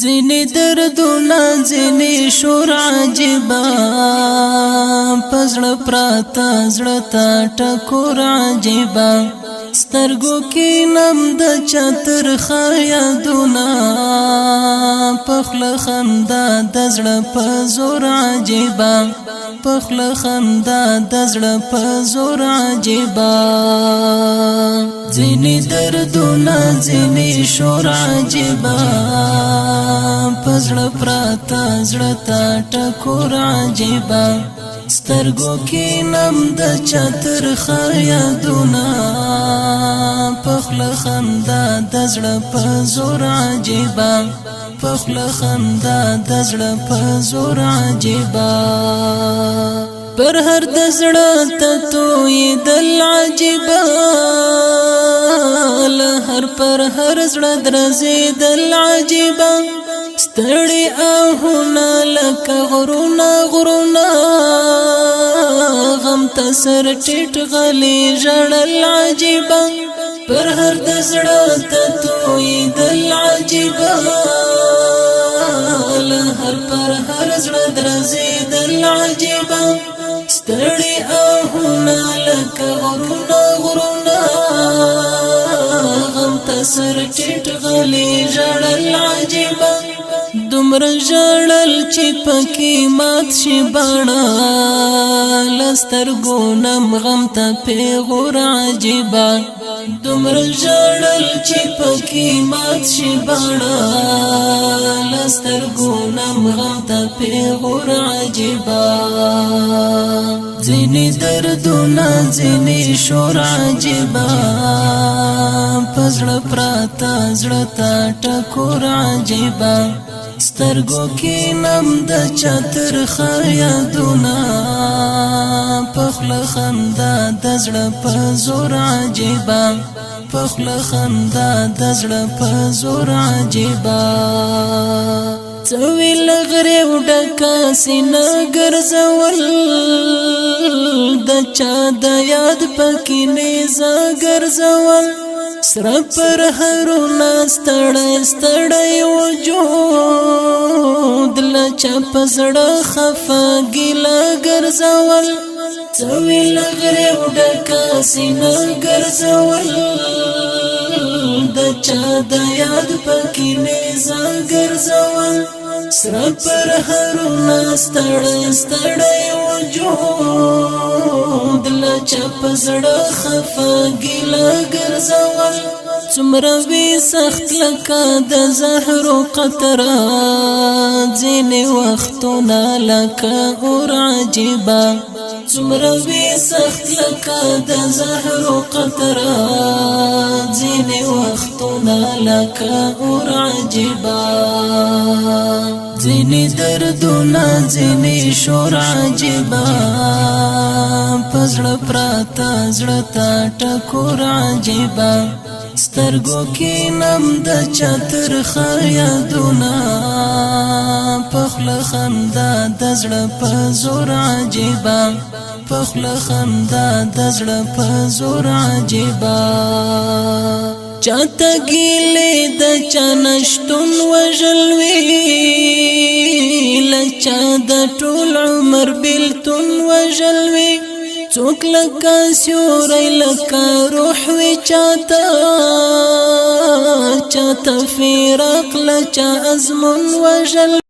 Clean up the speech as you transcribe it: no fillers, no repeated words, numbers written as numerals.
ځینې دردونه ځینې شور عجیبه پزړه پراته زړه ته ټکور عجیبه سترګو کې نم د چتر یادونه پخله خندا د زړه په زور عجیبه پخله خندا د زړه په زور عجیبه ځینې دردونه ځینې شور عجیبه پزړه پراته زړه ته ټکور عجیبه سترګو کې نم د چتر یادونه پخله خندا د زړه په زور عجیبه پخله خندا د زړه په زور عجیبه پر هر د زړه ته توی دل عجیبه لهر پر هر زړه درځي دل عجیبه ستړي آهونه لکه غرونه غرونه غم تسر ټیټ غلي ژړل عجیبه پر هر د زړه ته توی دل عجیبه لهر پر هر زړه درځي دل عجیبه ستړي آهونه لکه غرونه غرونه غم تسر ټیټ غلي ژړل عجیبه دومره ژړل چې پکې مات شي باڼه لسترګو نم غم ته پیغور عجیبه دومره ژړل چې پکې مات شي باڼه لسترګو نم غم ته پیغور عجیبه ځینې دردونه ځینې شور عجیبه پزړه پراته زړه ته ټکور عجیبه سترګو کې نم د چتر یادونه پخله خندا د زړه په زور عجیبه پخله خندا د زړه په زور عجیبه څوی لغره وډکا سینه ګرځول د چا د یاد پکې نه ګرځول سره پر هرونه ستړی ستړی وجود لچا پزړه خفه ګیله ګرځول څوی لغره وډکا سینه ګرځول د چا د یاد پکې نه ګرځول سره پر هرونه ستړی ستړی وجود لچا پزړه خفه ګیله ګرځول څومره وی سخت لکه د زهر قطره ځینې وختونه لکه اور عجیبه څومره وی سخت لکه د زهر قطره ځینې وختونه لکه اور عجیبه ځینې دردونه ځینې شور عجیبه پزړه پراته زړه ته ټکور عجیبه سترګو کې نم د چتر یادونه پخله خندا د زړه په زور عجیبه پخله خندا د زړه په زور عجیبه چاته ګیلې د چا نشتون وژلوي لچا د ټول عمر بیلتون وژلوي څوک لکه سیوری لکه روح وی چاته فراق لچا ازمون وژل